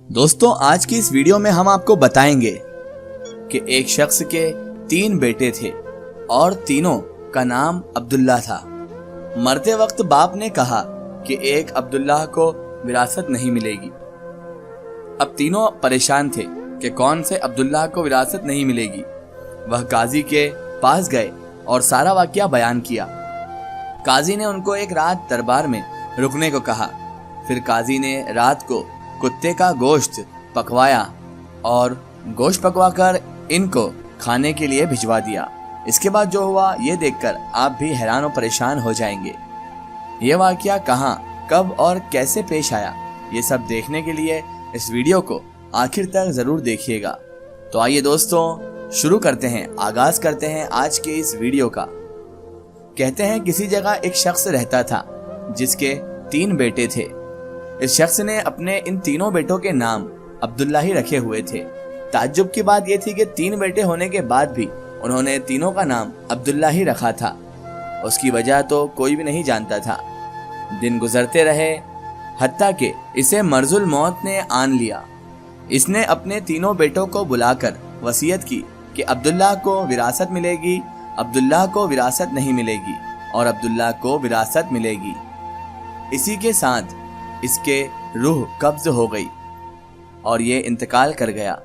दोस्तों, आज की इस वीडियो में हम आपको बताएंगे कि एक शख्स के 3 बेटे थे और तीनों का नाम अब्दुल्ला था। मरते वक्त बाप ने कहा कि एक अब्दुल्ला को विरासत नहीं मिलेगी। अब तीनों परेशान थे कि कौन से अब्दुल्ला को विरासत नहीं मिलेगी। वह काजी के पास गए और सारा वाकया बयान किया। काजी ने उनको एक रात दरबार में रुकने को कहा। फिर काजी ने रात को कुत्ते का गोश्त पकवाया और गोश्त पकवाकर इनको खाने के लिए भिजवा दिया। इसके बाद जो हुआ ये देखकर आप भी हैरान और परेशान हो जाएंगे। ये वाकया कहाँ, कब और कैसे पेश आया, ये सब देखने के लिए इस वीडियो को आखिर तक जरूर देखिएगा। तो आइए दोस्तों, शुरू करते हैं, आगाज करते हैं आज के इस वीडियो का। कहते हैं किसी जगह एक शख्स रहता था जिसके 3 बेटे थे। इस शख्स ने अपने इन तीनों बेटों के नाम अब्दुल्ला ही रखे हुए थे। ताज्जुब की बात यह थी कि 3 बेटे होने के बाद भी उन्होंने तीनों का नाम अब्दुल्ला ही रखा था। उसकी वजह तो कोई भी नहीं जानता था। दिन गुजरते रहे, हत्ता कि इसे मर्जुल मौत ने आन लिया। इसने अपने तीनों बेटों को बुलाकर वसीयत की कि अब्दुल्ला को विरासत मिलेगी, अब्दुल्ला को विरासत नहीं मिलेगी और अब्दुल्ला को विरासत मिलेगी। इसी के साथ इसके रूह कब्ज हो गई और ये इंतकाल कर गया।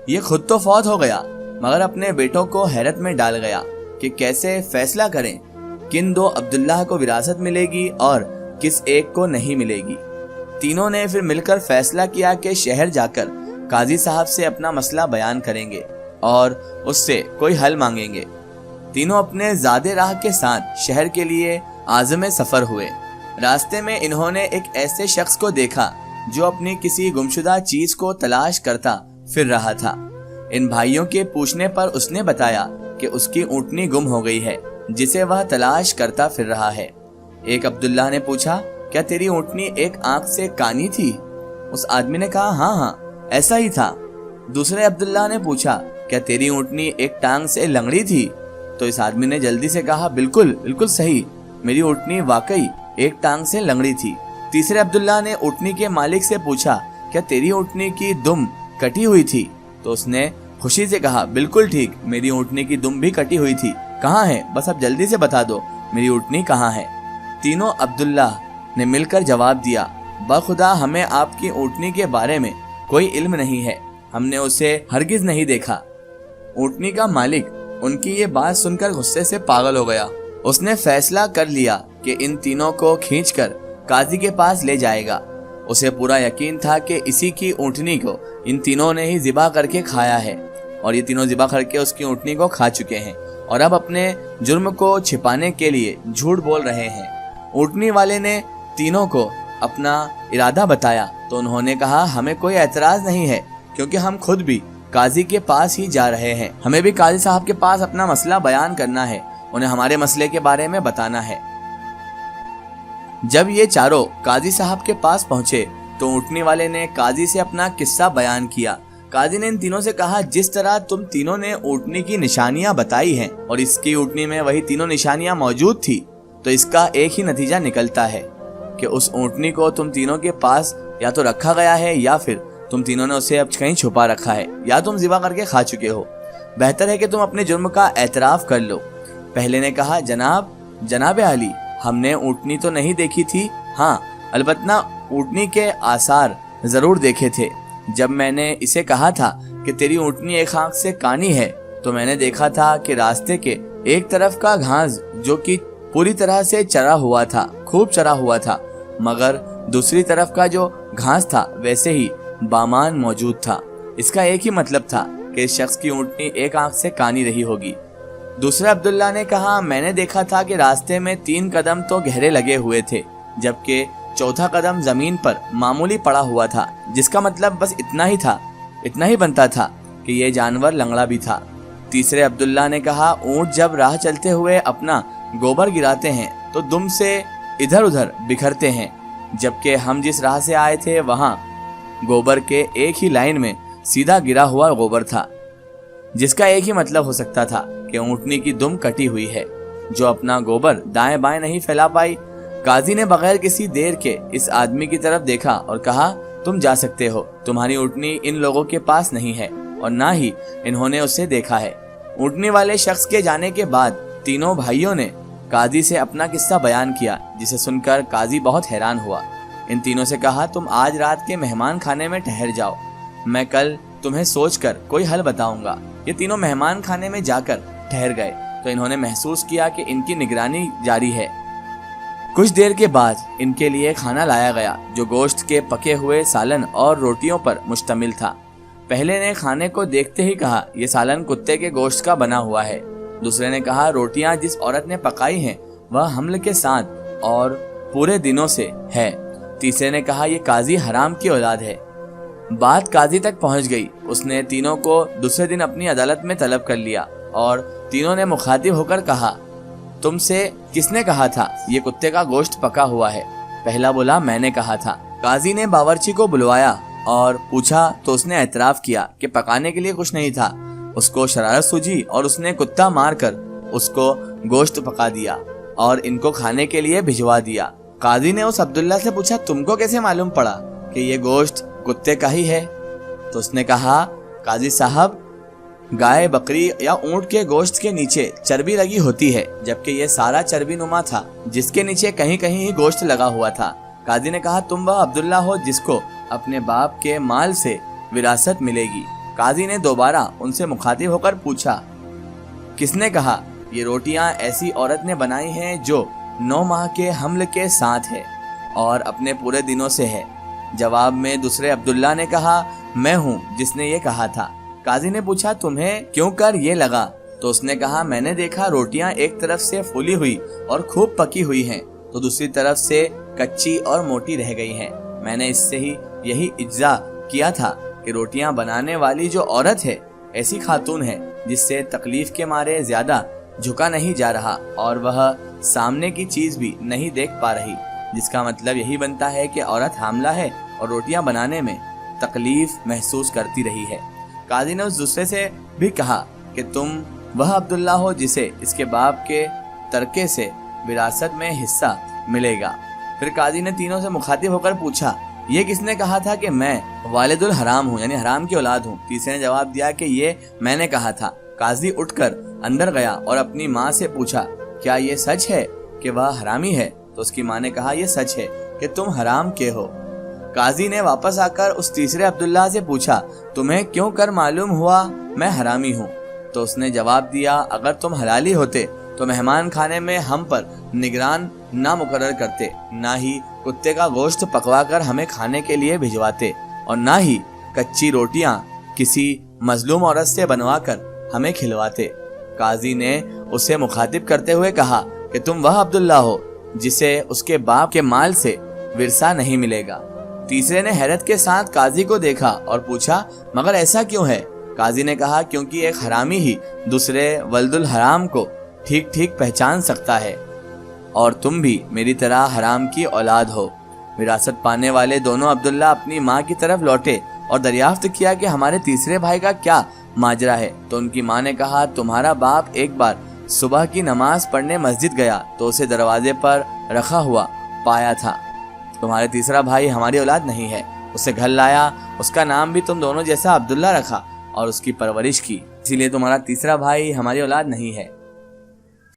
ये खुद तो फौत हो गया मगर अपने बेटों को हैरत में डाल गया कि कैसे फैसला करें किन 2 अब्दुल्ला को विरासत मिलेगी और किस एक को नहीं मिलेगी। तीनों ने फिर मिलकर फैसला किया कि शहर जाकर काजी साहब से अपना मसला बयान करेंगे और उससे कोई हल मांगेंगे। तीनों अपने ज़ादे राह के साथ शहर के लिए आज़म सफ़र हुए। रास्ते में इन्होंने एक ऐसे शख्स को देखा जो अपनी किसी गुमशुदा चीज को तलाश करता फिर रहा था। इन भाइयों के पूछने पर उसने बताया कि उसकी ऊँटनी गुम हो गई है जिसे वह तलाश करता फिर रहा है। एक अब्दुल्ला ने पूछा, क्या तेरी ऊँटनी एक आंख से कानी थी? उस आदमी ने कहा, हाँ ऐसा ही था। दूसरे अब्दुल्ला ने पूछा, क्या तेरी ऊँटनी एक टांग से लंगड़ी थी? तो इस आदमी ने जल्दी से कहा, बिल्कुल बिल्कुल सही, मेरी ऊँटनी वाकई एक टांग से लंगड़ी थी। तीसरे अब्दुल्ला ने ऊँटनी के मालिक से पूछा, क्या तेरी ऊँटनी की दुम कटी हुई थी? तो उसने खुशी से कहा, बिल्कुल ठीक, मेरी ऊँटनी की दुम भी कटी हुई थी। कहाँ है? बस अब जल्दी से बता दो, मेरी ऊँटनी कहाँ है? तीनों अब्दुल्ला ने मिलकर जवाब दिया, बखुदा हमें आपकी ऊँटनी के बारे में कोई इल्म नहीं है, हमने उसे हरगिज नहीं देखा। ऊँटनी का मालिक उनकी ये बात सुनकर गुस्से से पागल हो गया। उसने फैसला कर लिया कि इन तीनों को खींचकर काजी के पास ले जाएगा। उसे पूरा यकीन था कि इसी की ऊँटनी को इन तीनों ने ही ज़िबा करके खाया है और ये तीनों ज़िबा करके उसकी ऊँटनी को खा चुके हैं और अब अपने जुर्म को छिपाने के लिए झूठ बोल रहे हैं। ऊँटनी वाले ने तीनों को अपना इरादा बताया तो उन्होंने कहा, हमें कोई एतराज़ नहीं है क्योंकि हम खुद भी काजी के पास ही जा रहे हैं। हमें भी काजी साहब के पास अपना मसला बयान करना है, उन्हें हमारे मसले के बारे में बताना है। जब ये चारों काजी साहब के पास पहुंचे तो ऊँटनी वाले ने काजी से अपना किस्सा बयान किया। काजी ने इन तीनों से कहा, जिस तरह तुम तीनों ने ऊँटनी की निशानियां बताई हैं और इसकी ऊँटनी में वही तीनों निशानियां मौजूद थी, तो इसका एक ही नतीजा निकलता है कि उस ऊँटनी को तुम तीनों के पास या तो रखा गया है या फिर तुम तीनों ने उसे अब कहीं छुपा रखा है या तुम ज़िबा करके खा चुके हो। बेहतर है कि तुम अपने जुर्म का एतराफ़ कर लो। पहले ने कहा, जनाब अली, हमने ऊँटनी तो नहीं देखी थी, हाँ अलबत्ता ऊँटनी के आसार जरूर देखे थे। जब मैंने इसे कहा था कि तेरी ऊँटनी एक आंख से कानी है तो मैंने देखा था कि रास्ते के एक तरफ का घास जो कि पूरी तरह से चरा हुआ था, खूब चरा हुआ था, मगर दूसरी तरफ का जो घास था वैसे ही बामान मौजूद था। इसका एक ही मतलब था कि इस शख्स की ऊँटनी एक आंख से कानी रही होगी। दूसरे अब्दुल्ला ने कहा, मैंने देखा था कि रास्ते में 3 कदम तो गहरे लगे हुए थे जबकि चौथा कदम जमीन पर मामूली पड़ा हुआ था, जिसका मतलब बस इतना ही था, इतना ही बनता था कि ये जानवर लंगड़ा भी था। तीसरे अब्दुल्ला ने कहा, ऊँट जब राह चलते हुए अपना गोबर गिराते हैं तो दुम से इधर उधर बिखरते हैं, जबकि हम जिस राह से आए थे वहाँ गोबर के एक ही लाइन में सीधा गिरा हुआ गोबर था, जिसका एक ही मतलब हो सकता था कि ऊँटनी की दुम कटी हुई है जो अपना गोबर दाएं बाएं नहीं फैला पाई। काजी ने बगैर किसी देर के इस आदमी की तरफ देखा और कहा, تم جا سکتے ہو، تمہاری اونٹنی ان لوگوں کے پاس نہیں ہے اور نہ ہی انہوں نے اسے دیکھا ہے۔ اونٹنی والے شخص کے جانے کے بعد تینوں بھائیوں نے قاضی سے اپنا قصہ بیان کیا، جسے سن کر قاضی بہت حیران ہوا۔ ان تینوں سے کہا، تم آج رات کے مہمان خانے میں ٹھہر جاؤ، میں کل تمہیں سوچ کر کوئی حل بتاؤں گا۔ یہ تینوں مہمان خانے میں جا کر ٹھہر گئے تو انہوں نے محسوس کیا کہ ان کی نگرانی جاری ہے۔ کچھ دیر کے بعد ان کے لیے کھانا لایا گیا جو گوشت کے پکے ہوئے سالن اور روٹیوں پر مشتمل تھا۔ پہلے نے کھانے کو دیکھتے ہی کہا، یہ سالن کتے کے گوشت کا بنا ہوا ہے۔ دوسرے نے کہا، روٹیاں جس عورت نے پکائی ہیں وہ حمل کے ساتھ اور پورے دنوں سے ہے۔ تیسرے نے کہا، یہ قاضی حرام کی اولاد ہے۔ بات قاضی تک پہنچ گئی، اس نے تینوں کو دوسرے دن اپنی عدالت میں طلب کر لیا اور تینوں نے مخاطب ہو کر کہا، تم سے کس نے کہا تھا یہ کتے کا گوشت پکا ہوا ہے؟ پہلا بولا، میں نے کہا تھا۔ قاضی نے باورچی کو بلوایا اور پوچھا تو اس نے اعتراف کیا کہ پکانے کے لیے کچھ نہیں تھا۔ اس کو شرارت سوجی اور اس نے کتا مار کر اس کو گوشت پکا دیا اور ان کو کھانے کے لیے بھجوا دیا۔ قاضی نے اس عبداللہ سے پوچھا، تم کو کیسے معلوم پڑا کہ یہ گوشت کتے کا ہی ہے؟ تو اس نے کہا، قاضی صاحب، گائے، بکری یا اونٹ کے گوشت کے نیچے چربی لگی ہوتی ہے، جبکہ یہ سارا چربی نما تھا جس کے نیچے کہیں کہیں ہی گوشت لگا ہوا تھا۔ قاضی نے کہا، تم وہ عبداللہ ہو جس کو اپنے باپ کے مال سے وراثت ملے گی۔ قاضی نے دوبارہ ان سے مخاطب ہو کر پوچھا، کس نے کہا یہ روٹیاں ایسی عورت نے بنائی ہیں جو 9 ماہ کے حمل کے ساتھ ہے اور اپنے پورے دنوں سے ہے؟ جواب میں دوسرے عبداللہ نے کہا، میں ہوں جس نے یہ کہا تھا۔ قاضی نے پوچھا، تمہیں کیوں کر یہ لگا؟ تو اس نے کہا، میں نے دیکھا روٹیاں ایک طرف سے پھولی ہوئی اور خوب پکی ہوئی ہیں تو دوسری طرف سے کچی اور موٹی رہ گئی ہیں۔ میں نے اس سے ہی یہی اجزا کیا تھا کہ روٹیاں بنانے والی جو عورت ہے ایسی خاتون ہے جس سے تکلیف کے مارے زیادہ جھکا نہیں جا رہا اور وہ سامنے کی چیز بھی نہیں دیکھ پا رہی، جس کا مطلب یہی بنتا ہے کہ عورت حاملہ ہے اور روٹیاں بنانے میں تکلیف محسوس کرتی رہی ہے۔ قاضی نے اس دوسرے سے بھی کہا کہ تم وہ عبداللہ ہو جسے اس کے باپ کے ترکے سے وراثت میں حصہ ملے گا۔ پھر قاضی نے تینوں سے مخاطب ہو کر پوچھا، یہ کس نے کہا تھا کہ میں والد الحرام ہوں، یعنی حرام کی اولاد ہوں؟ تیسرے نے جواب دیا کہ یہ میں نے کہا تھا۔ قاضی اٹھ کر اندر گیا اور اپنی ماں سے پوچھا، کیا یہ سچ ہے کہ وہ حرامی ہے؟ تو اس کی ماں نے کہا، یہ سچ ہے کہ تم حرام کے ہو۔ قاضی نے واپس آ کر اس تیسرے عبداللہ سے پوچھا، تمہیں کیوں کر معلوم ہوا میں حرامی ہوں؟ تو اس نے جواب دیا، اگر تم حلالی ہوتے تو مہمان کھانے میں ہم پر نگران نہ مقرر کرتے، نہ ہی کتے کا گوشت پکوا کر ہمیں کھانے کے لیے بھجواتے، اور نہ ہی کچی روٹیاں کسی مظلوم عورت سے بنوا کر ہمیں کھلواتے۔ قاضی نے اسے مخاطب کرتے ہوئے کہا کہ تم وہ عبداللہ ہو جسے اس کے باپ کے مال سے ورثہ نہیں ملے گا۔ تیسرے نے حیرت کے ساتھ قاضی کو دیکھا اور پوچھا، مگر ایسا کیوں ہے؟ قاضی نے کہا، کیونکہ ایک حرامی ہی دوسرے ولد الحرام کو ٹھیک ٹھیک پہچان سکتا ہے، اور تم بھی میری طرح حرام کی اولاد ہو۔ وراثت پانے والے دونوں عبداللہ اپنی ماں کی طرف لوٹے اور دریافت کیا کہ ہمارے تیسرے بھائی کا کیا ماجرا ہے۔ تو ان کی ماں نے کہا، تمہارا باپ ایک بار صبح کی نماز پڑھنے مسجد گیا تو اسے دروازے پر رکھا ہوا پایا تھا۔ تمہارے تیسرا بھائی ہماری اولاد نہیں ہے، اسے گھر لایا، اس کا نام بھی تم دونوں جیسا عبداللہ رکھا اور اس کی پرورش کی، اسی لیے تمہارا تیسرا بھائی ہماری اولاد نہیں ہے۔